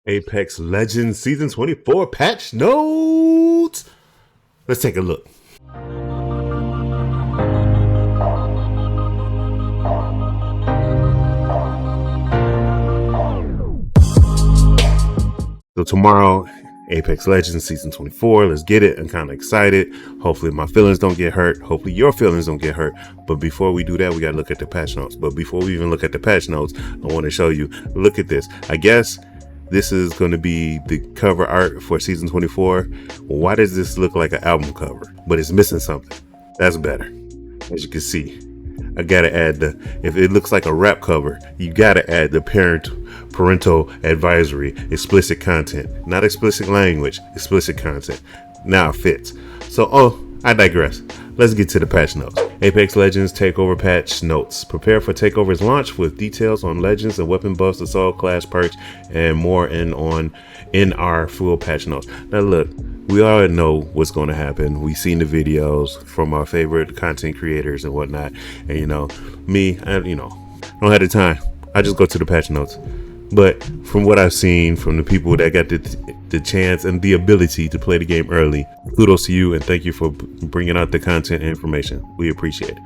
Apex Legends Season 24 patch notes. Let's take a look. So tomorrow, Apex Legends Season 24. Let's get it. I'm kind of excited. Hopefully my feelings don't get hurt. Hopefully your feelings don't get hurt. But before we do that, we got to look at the patch notes. But before we even look at the patch notes, I want to show you. Look at this. I guess this is going to be the cover art for Season 24. Why does this look like an album cover? But it's missing something. That's better. As you can see, I gotta add if it looks like a rap cover, you gotta add the parental advisory, explicit content, not explicit language, explicit content. Now it fits. So, I digress. Let's get to the patch notes. Apex Legends Takeover patch notes. Prepare for Takeover's launch with details on Legends and weapon buffs, assault class perks, and more in our full patch notes. Now look, we already know what's going to happen. We've seen the videos from our favorite content creators and whatnot. And I don't have the time. I just go to the patch notes. But from what I've seen from the people that got the chance and the ability to play the game early, kudos to you and thank you for bringing out the content and information. We appreciate it.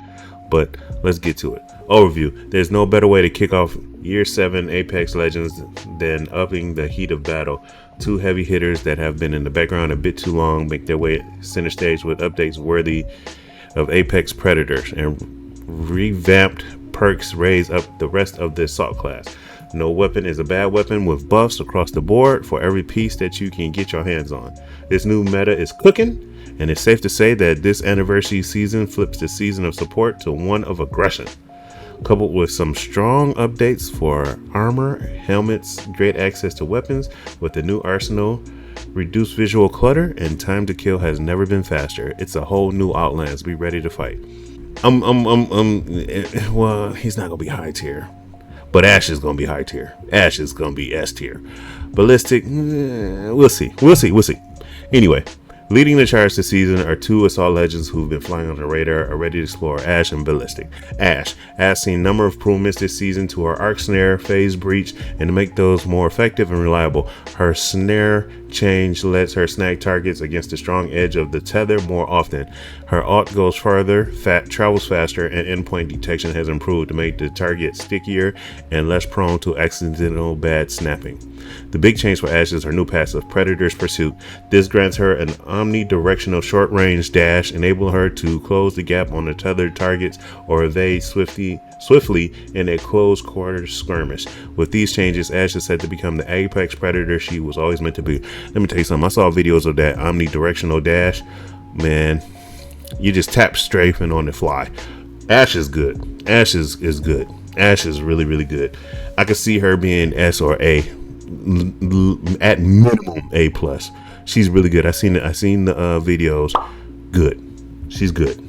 But let's get to it. Overview. There's no better way to kick off Year 7 Apex Legends than upping the heat of battle. Two heavy hitters that have been in the background a bit too long make their way center stage with updates worthy of Apex Predators, and revamped perks raise up the rest of the assault class. No weapon is a bad weapon with buffs across the board for every piece that you can get your hands on. This new meta is cooking, and it's safe to say that this anniversary season flips the season of support to one of aggression. Coupled with some strong updates for armor, helmets, great access to weapons with the new arsenal, reduced visual clutter, and time to kill has never been faster. It's a whole new Outlands. Be ready to fight. Well, he's not gonna be high tier. But Ash is going to be high tier. Ash is going to be S tier. Ballistic, we'll see. Anyway, leading the charge this season are two Assault Legends who've been flying on the radar, are ready to explore Ash and Ballistic. Ash has seen a number of improvements this season to her arc snare, phase breach, and to make those more effective and reliable. Her snare change lets her snag targets against the strong edge of the tether more often. Her ult goes farther, travels faster, and endpoint detection has improved to make the target stickier and less prone to accidental bad snapping. The big change for Ash is her new passive, Predator's Pursuit. This grants her an omnidirectional short-range dash, enabling her to close the gap on the tethered targets or evade swiftly in a close quarter skirmish. With these changes, Ash is set to become the Apex Predator she was always meant to be. Let me tell you something. I saw videos of that omnidirectional dash. Man, you just tap strafing on the fly. Ash is good. Ash is good. Ash is really, really good. I could see her being S or A, at minimum A plus. She's really good. I seen the videos. Good. She's good.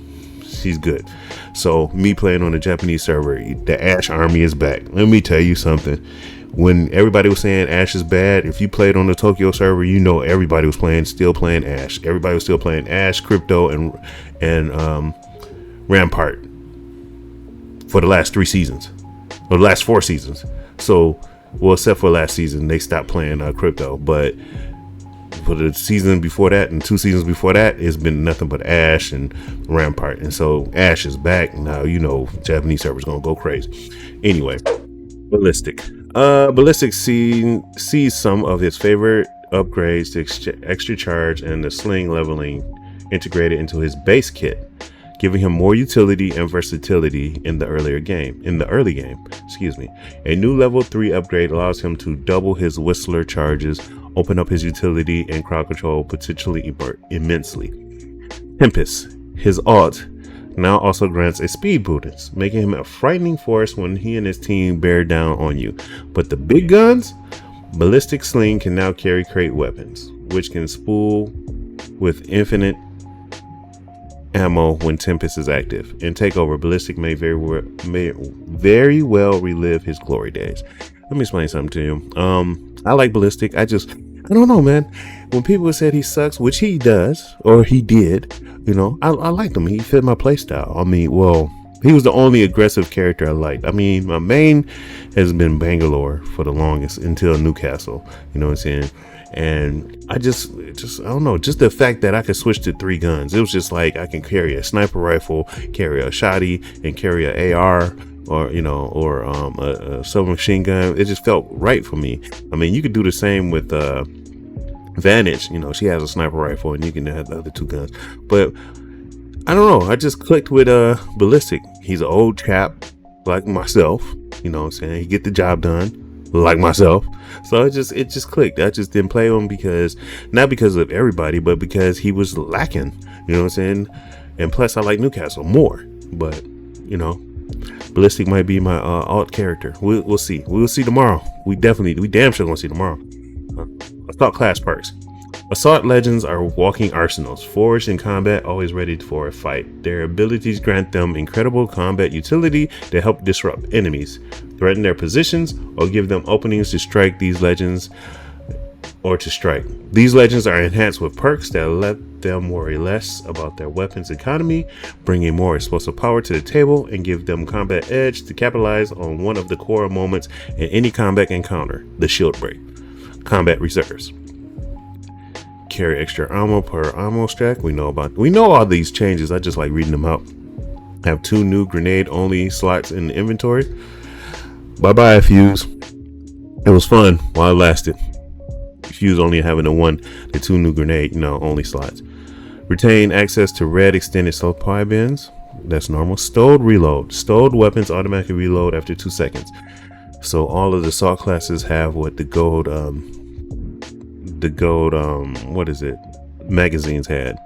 So me playing on the Japanese server, the Ash army is back. Let me tell you something. When everybody was saying Ash is bad, if you played on the Tokyo server, everybody was still playing Ash. Everybody was still playing Ash, Crypto, and Rampart for the last 3 seasons, or the last 4 seasons. So, well, except for last season, they stopped playing Crypto. But for the season before that and 2 seasons before that, it's been nothing but Ash and Rampart. And so Ash is back now. Japanese server's gonna go crazy. Anyway, Ballistic. Ballistic sees some of his favorite upgrades to extra charge and the sling leveling integrated into his base kit, giving him more utility and versatility in the early game. A new level 3 upgrade allows him to double his Whistler charges, open up his utility and crowd control potentially immensely. Tempest, his ult, now also grants a speed boost, making him a frightening force when he and his team bear down on you. But the big guns, Ballistic Sling can now carry crate weapons, which can spool with infinite ammo when Tempest is active. In Takeover, Ballistic may very well relive his glory days. Let me explain something to you. I like Ballistic. I don't know, man. When people said he sucks, which he does, or he did, I liked him. He fit my playstyle. He was the only aggressive character I liked. I mean, my main has been Bangalore for the longest until Newcastle. You know what I'm saying? And I just I don't know, just the fact that I could switch to 3 guns. It was just like I can carry a sniper rifle, carry a shotty, and carry a AR, or a submachine gun. It just felt right for me. I mean, you could do the same with Vantage. You know, she has a sniper rifle, and you can have the other 2 guns. But I don't know. I just clicked with Ballistic. He's an old chap like myself. You know what I'm saying? He get the job done like myself. So it just clicked. I just didn't play him not because of everybody, but because he was lacking. You know what I'm saying? And plus, I like Newcastle more. But you know, Ballistic might be my alt character. We'll see. We'll see tomorrow. We damn sure gonna see tomorrow. Assault class perks. Assault legends are walking arsenals, forged in combat, always ready for a fight. Their abilities grant them incredible combat utility to help disrupt enemies, threaten their positions, or give them openings to strike these legends or to strike. These legends are enhanced with perks that let them worry less about their weapons economy, bringing more explosive power to the table, and give them combat edge to capitalize on one of the core moments in any combat encounter, the shield break. Combat reserves. Carry extra ammo per ammo stack. We know all these changes. I just like reading them out. Have 2 new grenade only slots in the inventory. Bye Fuse. It was fun while it lasted. Fuse only having the 2 new grenade only slots. Retain access to red extended supply bins. That's normal. Stowed reload. Stowed weapons automatically reload after 2 seconds. So all of the assault classes have what the gold magazines had.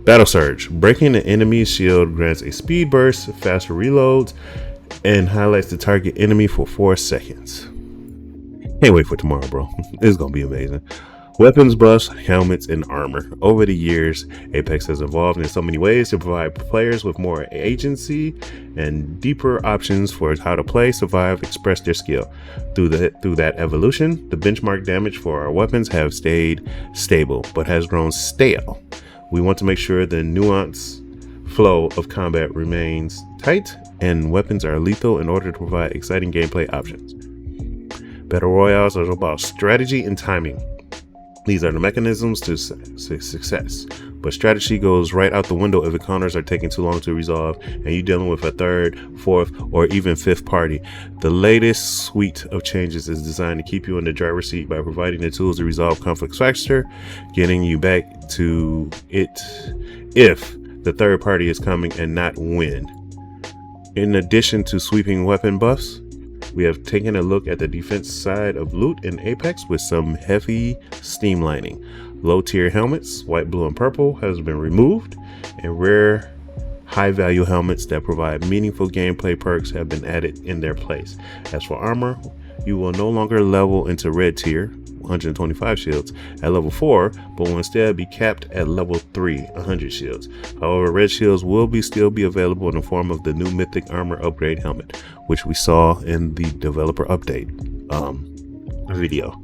Battle Surge. Breaking the enemy's shield grants a speed burst, faster reloads, and highlights the target enemy for 4 seconds. Can't wait for tomorrow, bro. It's gonna be amazing. Weapons buffs, helmets, and armor. Over the years, Apex has evolved in so many ways to provide players with more agency and deeper options for how to play, survive, express their skill. Through that evolution, the benchmark damage for our weapons have stayed stable, but has grown stale. We want to make sure the nuanced flow of combat remains tight, and weapons are lethal in order to provide exciting gameplay options. Battle Royales are about strategy and timing. These are the mechanisms to success, but strategy goes right out the window if encounters are taking too long to resolve and you're dealing with a 3rd, 4th, or even 5th party. The latest suite of changes is designed to keep you in the driver's seat by providing the tools to resolve conflicts faster, getting you back to it if the 3rd party is coming and not when. In addition to sweeping weapon buffs, we have taken a look at the defense side of loot in Apex with some heavy streamlining. Low tier helmets, white, blue, and purple, has been removed, and rare high value helmets that provide meaningful gameplay perks have been added in their place. As for armor, you will no longer level into red tier, 125 shields, at level 4, but will instead be capped at level 3, 100 shields. However, red shields will still be available in the form of the new mythic armor upgrade helmet, which we saw in the developer update video.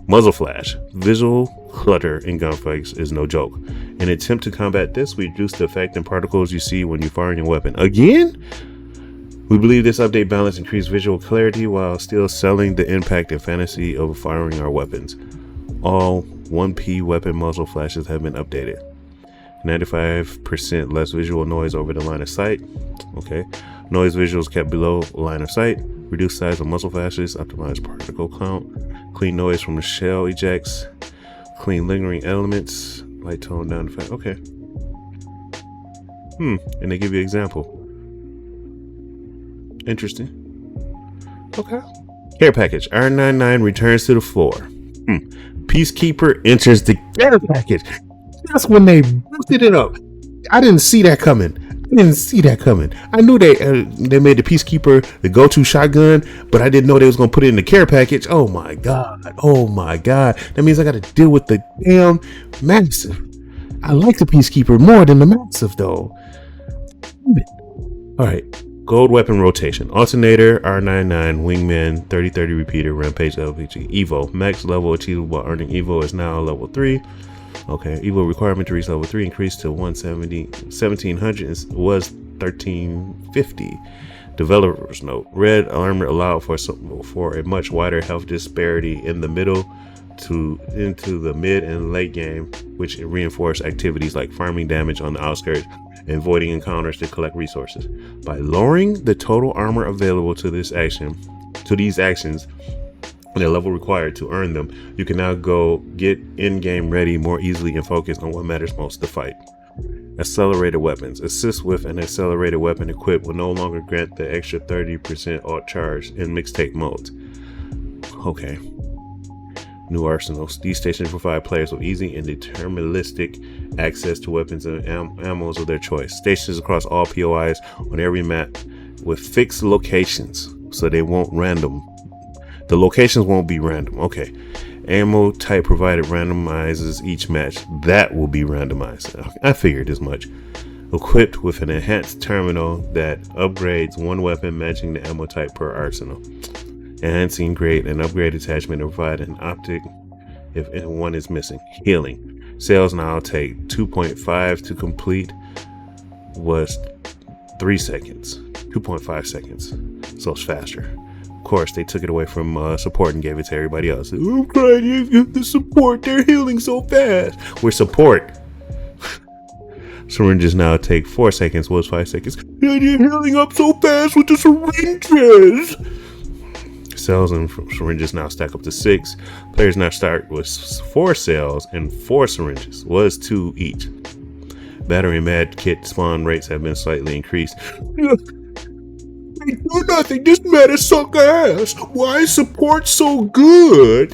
Muzzle flash. Visual clutter in gunfights is no joke. In an attempt to combat this, we reduce the effect and particles you see when you fire your weapon. Again? We believe this update balance increased visual clarity while still selling the impact and fantasy of firing our weapons. All 1P weapon muzzle flashes have been updated. 95% less visual noise over the line of sight. Okay. Noise visuals kept below line of sight. Reduced size of muzzle flashes. Optimized particle count. Clean noise from the shell ejects. Clean lingering elements. Light tone down the fact. Okay. And they give you an example. Interesting. Okay. Care package. R99 returns to the floor. Peacekeeper enters the care package. That's when they boosted it up. I didn't see that coming. I knew they made the Peacekeeper the go-to shotgun, but I didn't know they was gonna put it in the care package. Oh my god. That means I gotta deal with the damn massive. I like the Peacekeeper more than the massive though. All right. Gold weapon rotation. Alternator, R99, Wingman, 30-30 repeater, Rampage LPG. Evo. Max level achievable while earning Evo is now level 3. Okay. Evo requirement to reach level 3 increased to 1700 was 1350. Developers note: red armor allowed for a much wider health disparity in the middle to into the mid and late game, which reinforced activities like farming damage on the outskirts and avoiding encounters to collect resources. By lowering the total armor available to these actions, and the level required to earn them, you can now go get in-game ready more easily and focus on what matters most: the fight. Accelerated weapons. Assist with an accelerated weapon equipped will no longer grant the extra 30% alt charge in mixtape modes. Okay. New arsenals. These stations provide players with easy and deterministic access to weapons and ammos of their choice. Stations across all POIs on every map with fixed locations, so they won't random. The locations won't be random. Okay. Ammo type provided randomizes each match. That will be randomized. I figured as much. Equipped with an enhanced terminal that upgrades one weapon matching the ammo type per arsenal. Enhancing grade and upgrade attachment to provide an optic if one is missing. Healing. Sales now take 2.5 to complete, was 3 seconds. 2.5 seconds. So it's faster. Of course, they took it away from support and gave it to everybody else. I'm crying, the support, they're healing so fast. We're support. Syringes now take 4 seconds, was 5 seconds. They're healing up so fast with the syringes. Cells and syringes now stack up to 6. Players now start with 4 cells and 4 syringes, was 2 each. Battery and med kit spawn rates have been slightly increased. They do nothing. This meta suck ass. Why is support so good?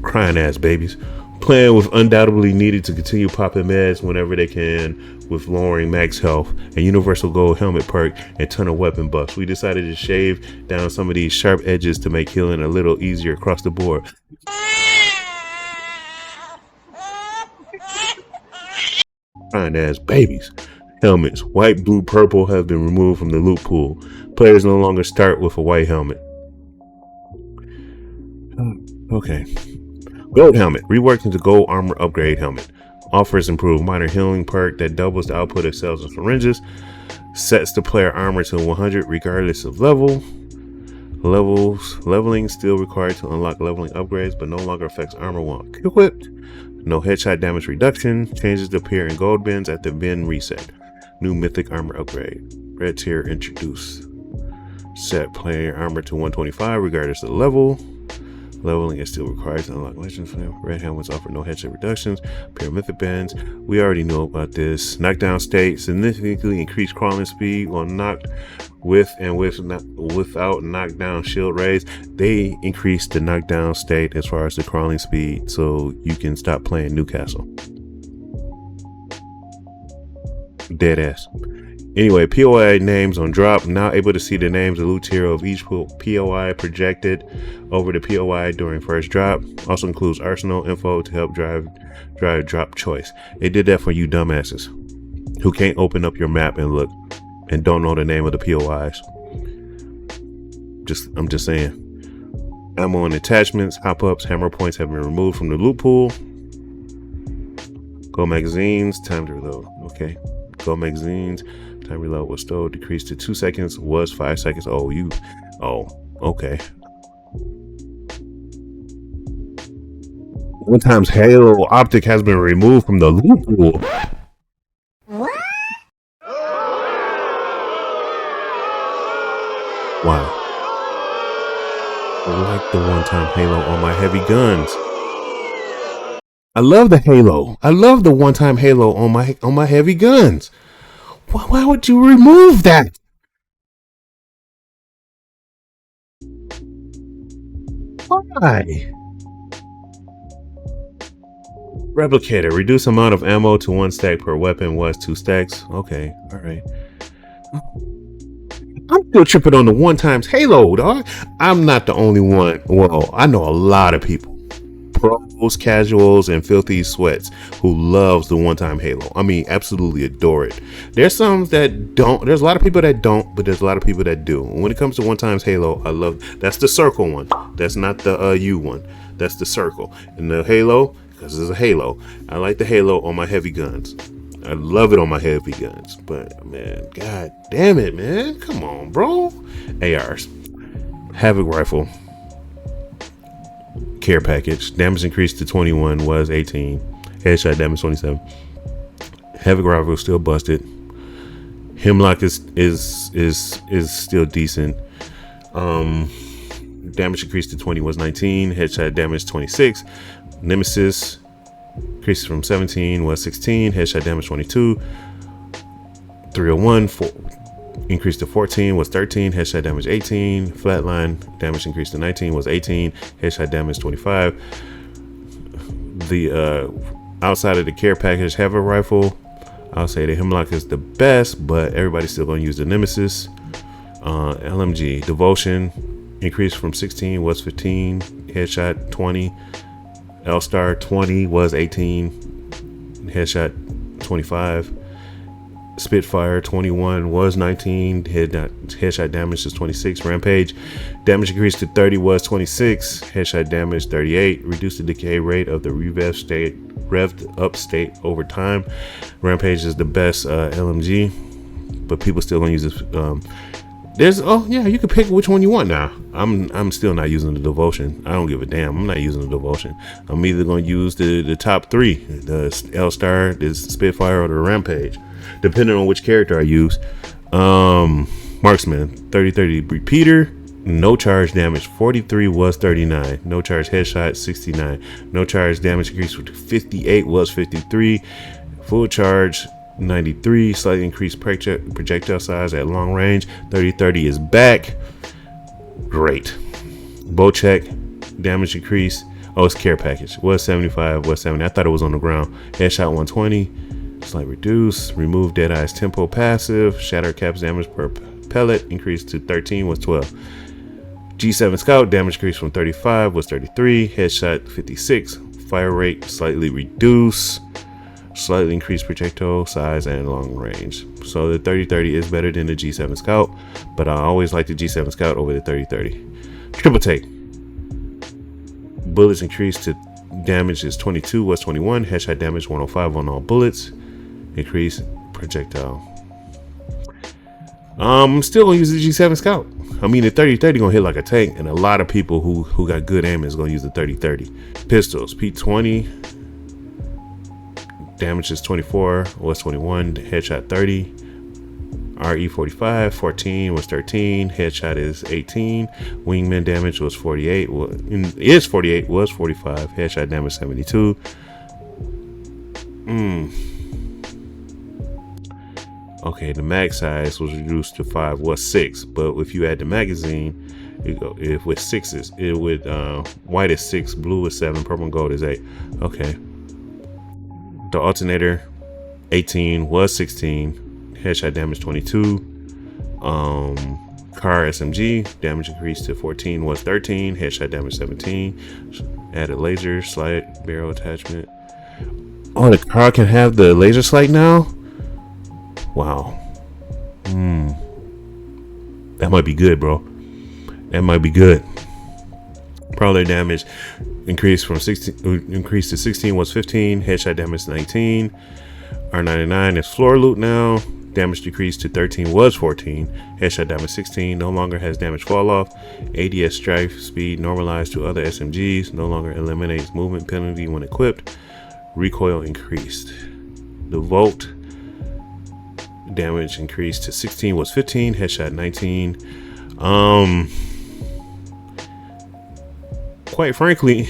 Crying ass babies. Playing with undoubtedly needed to continue popping meds whenever they can, with lowering max health, a universal gold helmet perk, and ton of weapon buffs. We decided to shave down some of these sharp edges to make healing a little easier across the board. Crying ass babies. Helmets, white, blue, purple, have been removed from the loot pool. Players no longer start with a white helmet. Okay. Gold helmet, reworked into gold armor upgrade helmet. Offers improved minor healing perk that doubles the output of cells and syringes. Sets the player armor to 100 regardless of level. Leveling still required to unlock leveling upgrades, but no longer affects armor while equipped. No headshot damage reduction. Changes to appear in gold bins at the bin reset. New mythic armor upgrade. Red tier introduced. Set player armor to 125 regardless of level. Leveling is still required to unlock legends. Red helmets offer no headshot reductions. Pair mythic bands. We already know about this. Knockdown state significantly increased crawling speed while knocked without knockdown shield raise. They increased the knockdown state as far as the crawling speed, so you can stop playing Newcastle. Dead ass. Anyway, POI names on drop. Now able to see the names of loot tier of each POI projected over the POI during first drop. Also includes arsenal info to help drive drop choice. They did that for you dumbasses who can't open up your map and look and don't know the name of the POIs. I'm just saying. Ammo and attachments, hop-ups, hammer points have been removed from the loot pool. Go magazines, time to reload. Okay. Go magazines, time reload was still decreased to 2 seconds, was 5 seconds. Okay. One times Halo optic has been removed from the loot pool. Wow. I like the one-time Halo on my heavy guns. I love the Halo. I love the one-time Halo on my heavy guns. Why would you remove that? Why? Replicator. Reduce amount of ammo to 1 stack per weapon, was 2 stacks. Okay, alright. I'm still tripping on the one times Halo, dog. I'm not the only one. Well, I know a lot of people. Pros, casuals, and filthy sweats who loves the one-time Halo. I mean, absolutely adore it. There's some that don't. There's a lot of people that don't, but there's a lot of people that do. When it comes to one-time Halo, I love. That's the circle one. That's not the U one. That's the circle. And the Halo, because it's a Halo. I like the Halo on my heavy guns. I love it on my heavy guns, but man, god damn it, man, come on, bro. ARs, Havoc rifle, care package, damage increased to 21 was 18, headshot damage 27. Havoc rifle still busted. Hemlock is still decent. Damage increased to 20 was 19, headshot damage 26. Nemesis increased from 17 was 16, headshot damage 22. 301 increased to 14 was 13, headshot damage 18. Flatline damage increased to 19 was 18, headshot damage 25. The outside of the care package have a rifle. I'll say the Hemlock is the best, but everybody's still gonna use the Nemesis. LMG Devotion increased from 16 was 15, headshot 20. L-Star 20 was 18, headshot 25. Spitfire 21 was 19, headshot damage is 26. Rampage damage increased to 30 was 26, headshot damage 38. Reduced the decay rate of the revved up state over time. Rampage is the best LMG, but people still gonna use this. You can pick which one you want now. I'm still not using the Devotion. I don't give a damn. I'm not using the Devotion. I'm either gonna use the top three, the L-Star, the Spitfire, or the Rampage, depending on which character I use. Marksman 30 repeater, no charge damage 43 was 39, no charge headshot 69, no charge damage increased to 58 was 53, full charge 93, slightly increased projectile size at long range. 30 is back. Great. Bow check, damage increase. Oh, it's care package. Was 75, was 70. I thought it was on the ground. Headshot 120, slight reduce. Remove Deadeye's tempo passive. Shatter caps damage per pellet increased to 13 was 12. G7 Scout damage increased from 35 was 33. Headshot 56. Fire rate slightly reduced. Slightly increased projectile size and long range. So the 30 is better than the G7 Scout, but I always like the G7 Scout over the 30. Triple take. Bullets increased to damage is 22 was 21. Headshot damage 105 on all bullets. Increased projectile. I'm still gonna use the G7 Scout. I mean, the 30 gonna hit like a tank, and a lot of people who got good aim is gonna use the 30. Pistols P20. Damage is 24 was 21, headshot 30. RE45 14 was 13, headshot is 18. Wingman damage was 48 is 48 was 45, headshot damage 72. Okay, the mag size was reduced to 5 was 6, but if you add the magazine, if with 6s, it would white is 6, blue is 7, purple and gold is 8. Okay. The alternator 18 was 16, headshot damage 22. Car SMG damage increased to 14 was 13, headshot damage 17. Added laser sight barrel attachment. Oh, the car can have the laser sight now. Wow. That might be good, bro. That might be good. Prowler damage increased to 16 was 15, headshot damage 19. R99 is floor loot now. Damage decreased to 13 was 14, headshot damage 16, no longer has damage fall off. ADS strike speed normalized to other SMGs, no longer eliminates movement penalty when equipped. Recoil increased. The Volt damage increased to 16 was 15, headshot 19. Quite frankly,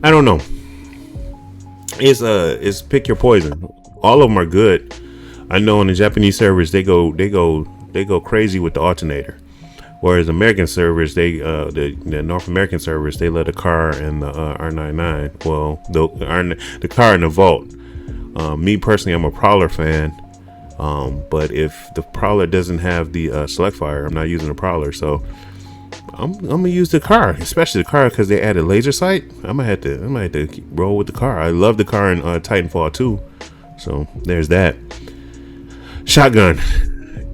I don't know. It's pick your poison. All of them are good. I know on the Japanese servers they go crazy with the alternator, whereas American servers the North American servers they let the car and the R99. Well, the car and the Vault. Me personally, I'm a Prowler fan. But if the Prowler doesn't have the select fire, I'm not using the Prowler. So I'm gonna use the car, especially the car because they added laser sight. I might have to roll with the car. I love the car in Titanfall 2. So there's that. Shotgun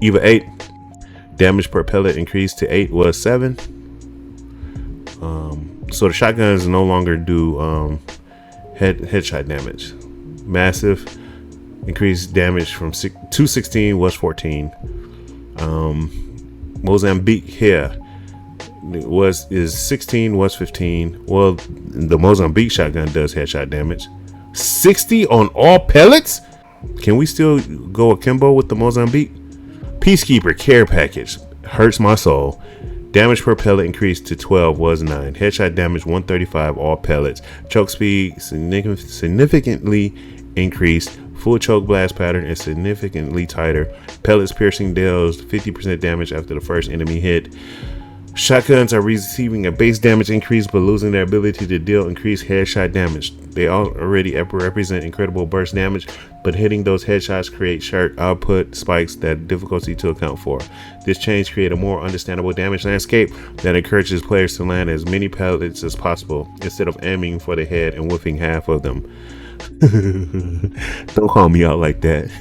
EVA 8 damage per pellet increased to 8 was 7. So the shotguns no longer do headshot damage. Massive Increased damage from 216 was 14. Mozambique here is 16 was 15. Well, the Mozambique shotgun does headshot damage. 60 on all pellets? Can we still go akimbo with the Mozambique? Peacekeeper care package hurts my soul. Damage per pellet increased to 12 was 9. Headshot damage 135 all pellets. Choke speed significantly increased. Full choke blast pattern is significantly tighter. Pellets piercing deals 50% damage after the first enemy hit. Shotguns are receiving a base damage increase but losing their ability to deal increased headshot damage. They already represent incredible burst damage, but hitting those headshots create sharp output spikes that difficulty to account for. This change creates a more understandable damage landscape that encourages players to land as many pellets as possible instead of aiming for the head and whiffing half of them. Don't call me out like that.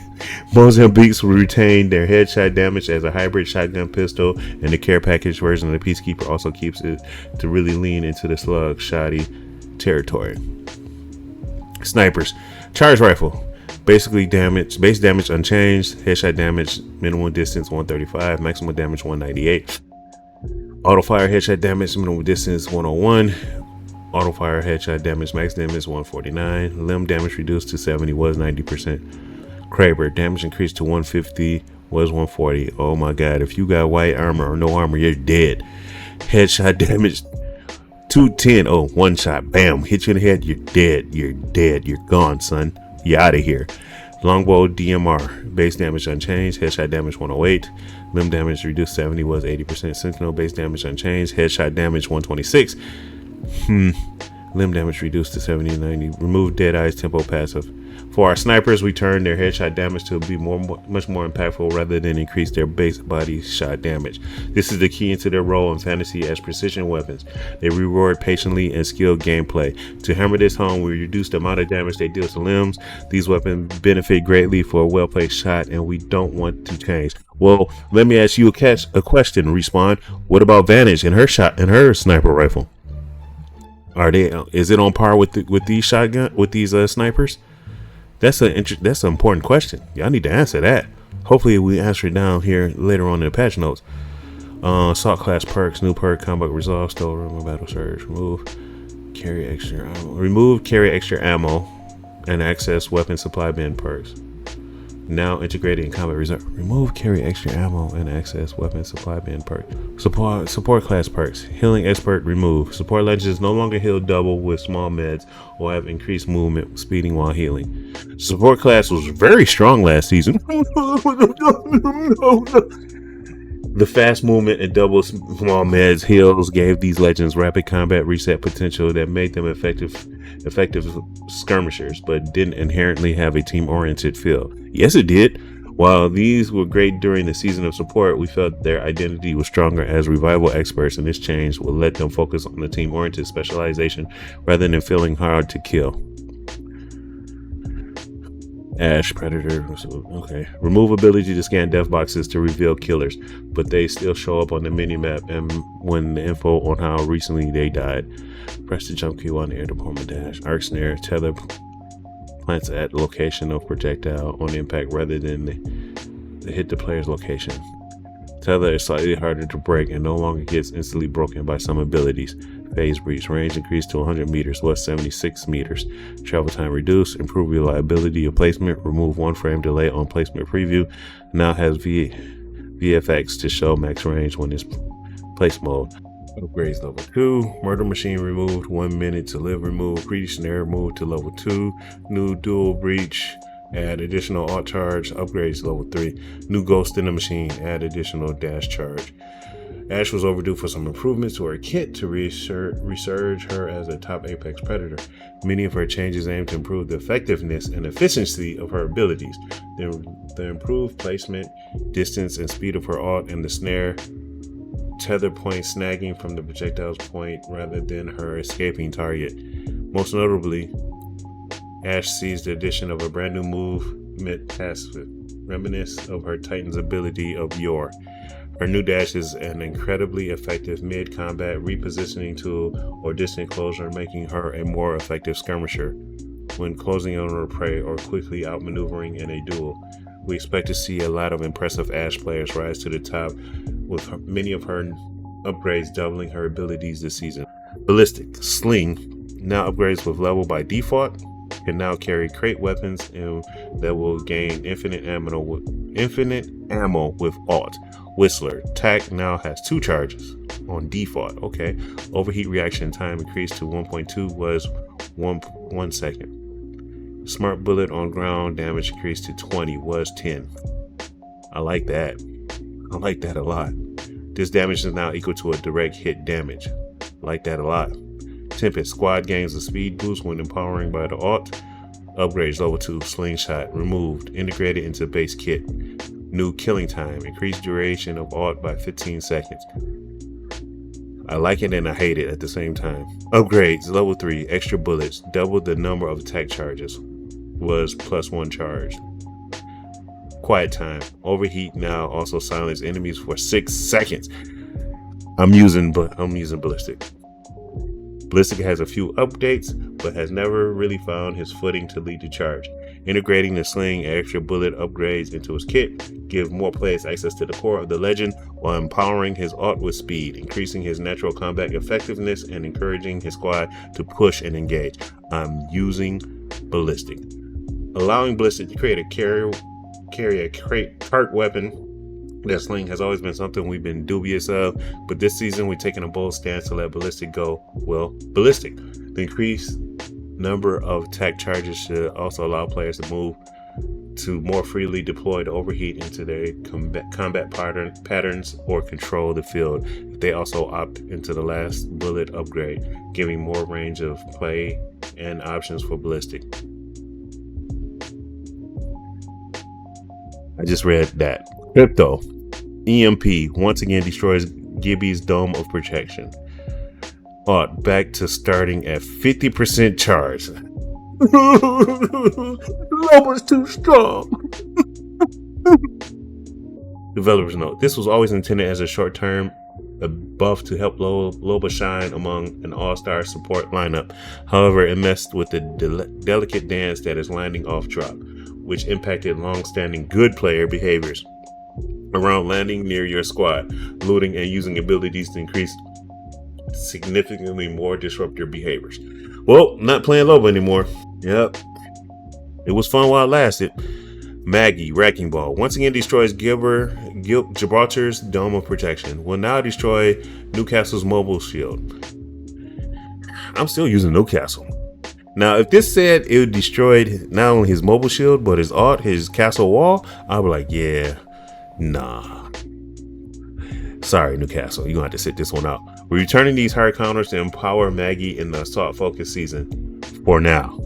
Mozambiques will retain their headshot damage as a hybrid shotgun pistol, and the care package version of the Peacekeeper also keeps it to really lean into the slug shoddy territory. Snipers. Charge rifle. Base damage unchanged. Headshot damage minimum distance 135, maximum damage 198. Auto fire headshot damage minimum distance 101. Auto fire headshot damage max damage 149. Limb damage reduced to 70 was 90%. Kraber damage increased to 150 was 140. Oh my god, if you got white armor or no armor, you're dead. Headshot damage 210. Oh, one shot, bam, hit you in the head, you're dead. You're gone, son. You out of here. Longbow DMR base damage unchanged. Headshot damage 108. Limb damage reduced 70 was 80%. Sentinel base damage unchanged. Headshot damage 126. Limb damage reduced to 70 90. Remove dead eyes tempo passive. For our snipers, we turn their headshot damage to be much more impactful rather than increase their base body shot damage. This is the key into their role in fantasy as precision weapons. They reward patiently and skilled gameplay. To hammer this home, we reduce the amount of damage they deal to limbs. These weapons benefit greatly for a well-placed shot, and we don't want to change. Well, let me ask you a question, Respawn. What about Vantage and her sniper rifle? Is it on par with these snipers? That's an important question. Y'all need to answer that. Hopefully we answer it down here later on in the patch notes. Assault class perks, new perk, combat resolve, stolen battle surge, remove carry extra ammo and access weapon supply bin perks. Now integrated in combat reserve. Remove carry extra ammo and access weapon supply bin perk. Support class perks. Healing expert remove. Support legends no longer heal double with small meds or have increased movement speeding while healing. Support class was very strong last season. The fast movement and double small meds heals gave these legends rapid combat reset potential that made them effective skirmishers, but didn't inherently have a team-oriented feel. Yes, it did. While these were great during the season of support, we felt their identity was stronger as revival experts, and this change will let them focus on the team-oriented specialization rather than feeling hard to kill. Ash Predator. Okay. Remove ability to scan death boxes to reveal killers, but they still show up on the minimap and when the info on how recently they died. Press the jump key on the air deployment dash. Arc snare. Tether plants at location of projectile on impact rather than hit the player's location. Tether is slightly harder to break and no longer gets instantly broken by some abilities. Phase breach. Range increased to 100 meters, was 76 meters. Travel time reduced. Improve reliability of placement. Remove 1 frame delay on placement preview. Now has VFX to show max range when it's place mode. Upgrades level 2. Murder machine removed. 1 minute to live removed. Greedy snare moved to level 2. New dual breach. Add additional alt charge. Upgrades level 3. New ghost in the machine. Add additional dash charge. Ash was overdue for some improvements to her kit to resurge her as a top Apex Predator. Many of her changes aim to improve the effectiveness and efficiency of her abilities. The improved placement, distance, and speed of her ult and the snare tether point snagging from the projectile's point rather than her escaping target. Most notably, Ash sees the addition of a brand new movement passive, reminiscent of her Titan's ability of yore. Her new dash is an incredibly effective mid-combat repositioning tool or distant closure, making her a more effective skirmisher when closing in on her prey or quickly outmaneuvering in a duel. We expect to see a lot of impressive Ashe players rise to the top, with many of her upgrades doubling her abilities this season. Ballistic Sling now upgrades with level by default, can now carry crate weapons and that will gain infinite ammo with alt. Whistler Tac now has 2 charges on default. Okay. Overheat reaction time increased to 1.2 was 1 second. Smart bullet on ground damage increased to 20 was 10. I like that. I like that a lot. This damage is now equal to a direct hit damage. I like that a lot. Tempest squad gains a speed boost when empowering by the alt. Upgrades level 2 slingshot removed, integrated into base kit. New killing time, increased duration of alt by 15 seconds. I like it and I hate it at the same time. Upgrades level 3 extra bullets, double the number of attack charges, was +1 charge. Quiet time, overheat now also silence enemies for 6 seconds. I'm using ballistic. Ballistic has a few updates, but has never really found his footing to lead the charge. Integrating the sling and extra bullet upgrades into his kit give more players access to the core of the legend while empowering his alt with speed, increasing his natural combat effectiveness, and encouraging his squad to push and engage. I'm using ballistic. Allowing ballistic to carry a cart weapon. That sling has always been something we've been dubious of, but this season we're taking a bold stance to let ballistic go. Well, ballistic. The increased number of attack charges should also allow players to move to more freely deploy the overheat into their combat patterns or control the field. They also opt into the last bullet upgrade, giving more range of play and options for ballistic. I just read that. Crypto EMP once again destroys Gibby's dome of protection. Back to starting at 50% charge. Loba's too strong. Developers note, this was always intended as a short-term buff to help Loba shine among an all-star support lineup. However, it messed with the delicate dance that is landing off drop, which impacted long-standing good player behaviors around landing near your squad, looting, and using abilities to increase significantly more disruptive behaviors. Well, not playing Loba anymore. Yep. It was fun while it lasted. Maggie, Wrecking Ball, once again destroys Gibraltar's dome of protection. Will now destroy Newcastle's mobile shield. I'm still using Newcastle. Now, if this said it destroyed not only his mobile shield, but his alt, his castle wall, I would be like, yeah, nah. Sorry, Newcastle, you're gonna have to sit this one out. We're returning these hard counters to empower Maggie in the assault focus season. For now.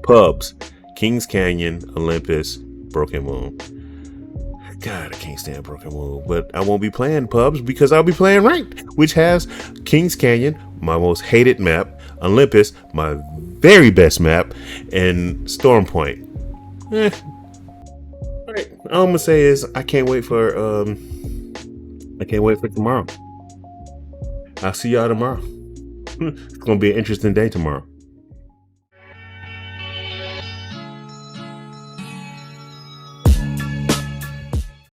Pubs, Kings Canyon, Olympus, Broken Moon. God, I can't stand Broken Moon, but I won't be playing Pubs because I'll be playing Ranked, which has Kings Canyon, my most hated map, Olympus, my very best map, and Storm Point. Alright, all I'm gonna say is I can't wait for tomorrow. I'll see y'all tomorrow. It's gonna be an interesting day tomorrow.